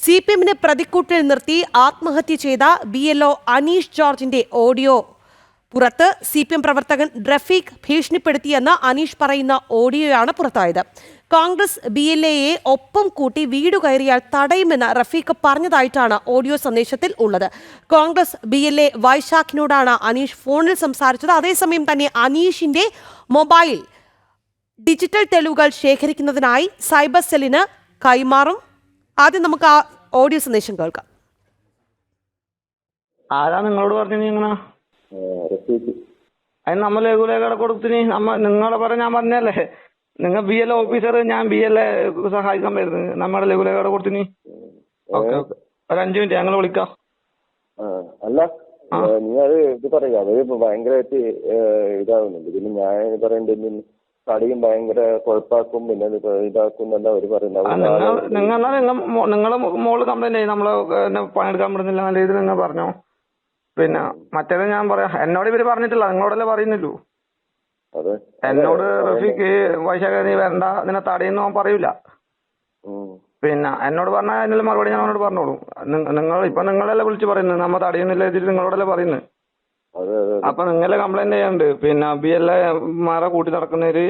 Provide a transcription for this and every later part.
CPM-നെ പ്രതിക്കൂട്ടിൽ നിർത്തി ആത്മഹത്യ ചെയ്ത BLO അനീഷ് ജോർജിന്റെ ഓഡിയോ പുറത്ത്. CPM പ്രവർത്തകൻ റഫീഖ് ഭീഷണിപ്പെടുത്തിയെന്ന് അനീഷ് പറയുന്ന ഓഡിയോയാണ് പുറത്തായത്. കോൺഗ്രസ് BLA-യെ ഒപ്പം കൂട്ടി വീട് കയറിയാൽ തടയുമെന്ന് റഫീഖ് പറഞ്ഞതായിട്ടാണ് ഓഡിയോ സന്ദേശത്തിൽ ഉള്ളത്. കോൺഗ്രസ് BLA വൈശാഖിനോടാണ് അനീഷ് ഫോണിൽ സംസാരിച്ചത്. അതേസമയം തന്നെ അനീഷിന്റെ മൊബൈൽ ഡിജിറ്റൽ തെളിവുകൾ ശേഖരിക്കുന്നതിനായി സൈബർ സെല്ലിന് കൈമാറും. ആദ്യം നമുക്ക് ആ ഓഡിയോ സന്ദേശം കേൾക്കാം. ആരാ നിങ്ങളോട് പറഞ്ഞു? അതിന് നമ്മൾ ലഘുലേഖ കൊടുത്തിന്. നിങ്ങളെ പറഞ്ഞ ഞാൻ പറഞ്ഞല്ലേ, നിങ്ങൾ BLA ഓഫീസർ, ഞാൻ BLA സഹായിക്കാൻ വരുന്നത്. നമ്മുടെ ലഘുലേഖ കൊടുത്തിന്. ഓക്കെ ഓക്കെ, ഒരു 5 മിനിറ്റ് ഞങ്ങൾ വിളിക്കാം. അല്ല നിങ്ങൾ ഇത് പറയാ, അവര് ഭയങ്കരമായിട്ട് ഇതാവുന്നുണ്ട്. പിന്നെ ഞാൻ പറയേണ്ടത് കടിയും ഭയങ്കര കുഴപ്പാക്കും, പിന്നെ ഇതാക്കും എന്നല്ല അവര് പറയുന്നത്. നിങ്ങളെ മോള് കംപ്ലൈന്റ് ആയി, നമ്മളെ പണിയെടുക്കാൻ പറ്റുന്നില്ല നല്ല രീതിയിൽ നിങ്ങൾ പറഞ്ഞോ. പിന്നെ മറ്റേത് ഞാൻ പറയാം, എന്നോട് ഇവര് പറഞ്ഞിട്ടില്ല, നിങ്ങളോടല്ലേ പറയുന്നില്ലൂ. എന്നോട് റഫീഖ് വൈശാഖ നീ വരണ്ട, നിന്നെ തടയുന്നു പറയൂല. പിന്നെ എന്നോട് പറഞ്ഞാൽ അതിനുള്ള മറുപടി ഞാൻ അവനോട് പറഞ്ഞോളൂ. നിങ്ങളല്ലേ വിളിച്ച് പറയുന്നത്, നമ്മ തടയുന്നില്ല ഇതിൽ നിങ്ങളോടല്ലേ പറയുന്നത്. അപ്പൊ നിങ്ങളെ കംപ്ലൈന്റ് ചെയ്യാനുണ്ട്. പിന്നെ BLA മാരെ കൂട്ടി നടക്കുന്നവര്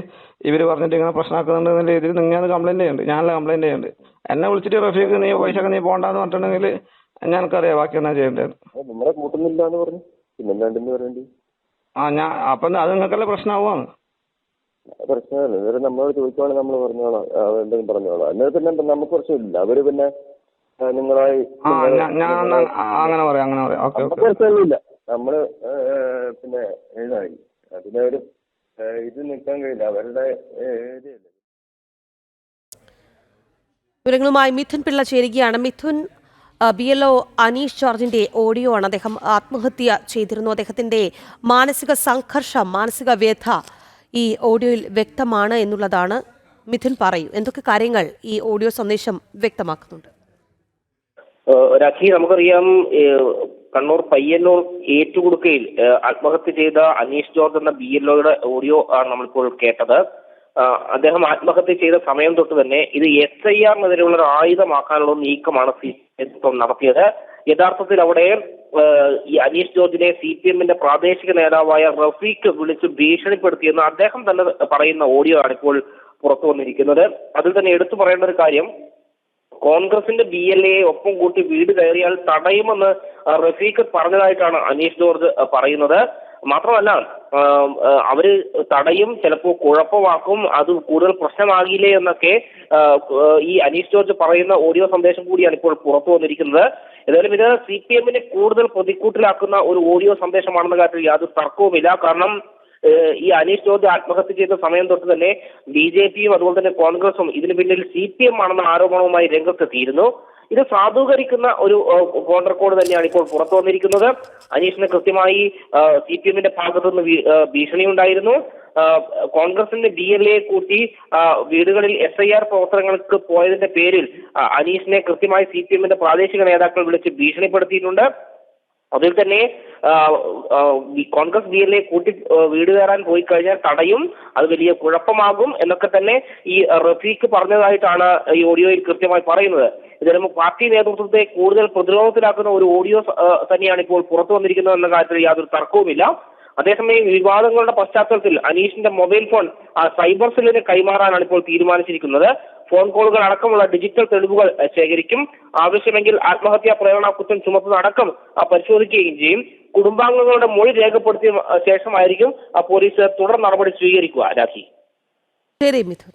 ഇവര് പറഞ്ഞിട്ട് ഇങ്ങനെ പ്രശ്നമാക്കുന്നുണ്ട് എന്നുള്ള രീതിയിൽ നിങ്ങൾ കംപ്ലൈന്റ് ചെയ്യുന്നുണ്ട്. ഞാനല്ല കംപ്ലൈന്റ് ചെയ്യുന്നുണ്ട്. എന്നെ വിളിച്ചിട്ട് റഫീഖ് നീ വൈശാഖ നീ പോണ്ടെന്ന് പറഞ്ഞിട്ടുണ്ടെങ്കിൽ ഞങ്ങൾക്കറിയാം ബാക്കി എന്നാ ചെയ്യേണ്ടത്. ഞാൻ അപ്പൊ അത് നിങ്ങൾക്കല്ലേ പ്രശ്നമാവുകയാണ്. പ്രശ്നമല്ല, നമ്മളോട് ചോദിക്കുവാണെങ്കിൽ നമ്മൾ പറഞ്ഞോളാം, എന്തെങ്കിലും പറഞ്ഞോളാം. അന്നേരം പിന്നെ നമുക്ക് പ്രശ്നമില്ല. അവര് പിന്നെ നിങ്ങളായി അങ്ങനെ പറയാം. പ്രശ്നമില്ല, നമ്മള് പിന്നെ എഴുതായി അതിനൊരു ഇത് നിൽക്കാൻ കഴിയില്ല അവരുടെ. വിവരങ്ങളുമായി മിഥുൻ പിള്ള ചേരുകയാണ്. മിഥുൻ, BLO അനീഷ് ജോർജിന്റെ ഓഡിയോ ആണ്. അദ്ദേഹം ആത്മഹത്യ ചെയ്തിരുന്നു. അദ്ദേഹത്തിന്റെ മാനസിക സംഘർഷം, മാനസിക വ്യഥ ഈ ഓഡിയോയിൽ വ്യക്തമാണ് എന്നുള്ളതാണ്. മിഥുൻ പറയൂ, എന്തൊക്കെ കാര്യങ്ങൾ ഈ ഓഡിയോ സന്ദേശം വ്യക്തമാക്കുന്നുണ്ട്? രാഖി, നമുക്കറിയാം കണ്ണൂർ പയ്യന്നൂർ ഏറ്റുകുടുക്കയിൽ ആത്മഹത്യ ചെയ്ത അനീഷ് ജോർജ് എന്ന BLOയുടെ ഓഡിയോ ആണ് നമ്മളിപ്പോൾ കേട്ടത്. അദ്ദേഹം ആത്മഹത്യ ചെയ്ത സമയം തൊട്ട് തന്നെ ഇത് SIR-നെതിരെയുള്ള ഒരു ആയുധമാക്കാനുള്ള നീക്കമാണ് CPM നടത്തിയത്. യഥാർത്ഥത്തിൽ അവിടെ ഈ അനീഷ് ജോർജിനെ CPM-ന്റെ പ്രാദേശിക നേതാവായ റഫീഖ് വിളിച്ച് ഭീഷണിപ്പെടുത്തിയെന്ന് അദ്ദേഹം തന്നെ പറയുന്ന ഓഡിയോ ആണ് ഇപ്പോൾ പുറത്തു വന്നിരിക്കുന്നത്. അതിൽ തന്നെ എടുത്തു പറയേണ്ട ഒരു കാര്യം, കോൺഗ്രസിന്റെ BLA-യെ ഒപ്പം കൂട്ടി വീട് കയറിയാൽ തടയുമെന്ന് റഫീഖ് പറഞ്ഞതായിട്ടാണ് അനീഷ് ജോർജ് പറയുന്നത്. മാത്രമല്ല, അവര് തടയും, ചിലപ്പോൾ കുഴപ്പമാക്കും, അത് കൂടുതൽ പ്രശ്നമാകില്ലേ എന്നൊക്കെ ഈ അനീഷ് ജോർജ് പറയുന്ന ഓഡിയോ സന്ദേശം കൂടിയാണ് ഇപ്പോൾ പുറത്തു വന്നിരിക്കുന്നത്. ഏതായാലും ഇത് CPM-നെ കൂടുതൽ പ്രതിക്കൂട്ടിലാക്കുന്ന ഒരു ഓഡിയോ സന്ദേശമാണെന്ന കാര്യത്തിൽ യാതൊരു തർക്കവുമില്ല. കാരണം ഈ അനീഷ് ജോർജ് ആത്മഹത്യ ചെയ്ത സമയം തൊട്ട് തന്നെ BJP-യും അതുപോലെ തന്നെ കോൺഗ്രസും ഇതിന് പിന്നിൽ CPM ആണെന്ന ആരോപണവുമായി രംഗത്തെത്തിയിരുന്നു. ഇത് സാധൂകരിക്കുന്ന ഒരു കോൺട്ര കോഡ് തന്നെയാണ് ഇപ്പോൾ പുറത്തു വന്നിരിക്കുന്നത്. അനീഷിന് കൃത്യമായി CPM-ന്റെ ഭാഗത്തുനിന്ന് ഭീഷണി ഉണ്ടായിരുന്നു. കോൺഗ്രസിന്റെ BLA-യെ കൂട്ടി വീടുകളിൽ SIR പ്രവർത്തനങ്ങൾക്ക് പോയതിന്റെ പേരിൽ അനീഷിനെ കൃത്യമായി CPM-ന്റെ പ്രാദേശിക നേതാക്കൾ വിളിച്ച് ഭീഷണിപ്പെടുത്തിയിട്ടുണ്ട്. അതിൽ തന്നെ കോൺഗ്രസ് BLA കൂട്ടി വീട് കയറാൻ പോയി കഴിഞ്ഞാൽ തടയും, അത് വലിയ കുഴപ്പമാകും എന്നൊക്കെ തന്നെ ഈ റഫീഖ് പറഞ്ഞതായിട്ടാണ് ഈ ഓഡിയോയിൽ കൃത്യമായി പറയുന്നത്. ഇതിലും പാർട്ടി നേതൃത്വത്തെ കൂടുതൽ പ്രതിരോധത്തിലാക്കുന്ന ഒരു ഓഡിയോ തന്നെയാണ് ഇപ്പോൾ പുറത്തു വന്നിരിക്കുന്നത് എന്ന കാര്യത്തിൽ യാതൊരു തർക്കവുമില്ല. അതേസമയം വിവാദങ്ങളുടെ പശ്ചാത്തലത്തിൽ അനീഷിന്റെ മൊബൈൽ ഫോൺ സൈബർ സെല്ലിന് കൈമാറാനാണ് ഇപ്പോൾ തീരുമാനിച്ചിരിക്കുന്നത്. ഫോൺ കോളുകൾ അടക്കമുള്ള ഡിജിറ്റൽ തെളിവുകൾ ശേഖരിക്കും. ആവശ്യമെങ്കിൽ ആത്മഹത്യാ പ്രേരണ കുറ്റം ചുമത്തുന്നതടക്കം പരിശോധിക്കുകയും ചെയ്യും. കുടുംബാംഗങ്ങളുടെ മൊഴി രേഖപ്പെടുത്തിയ ശേഷമായിരിക്കും പോലീസ് തുടർ നടപടി സ്വീകരിക്കുക. രാഖി. ശരി മിഥുൻ.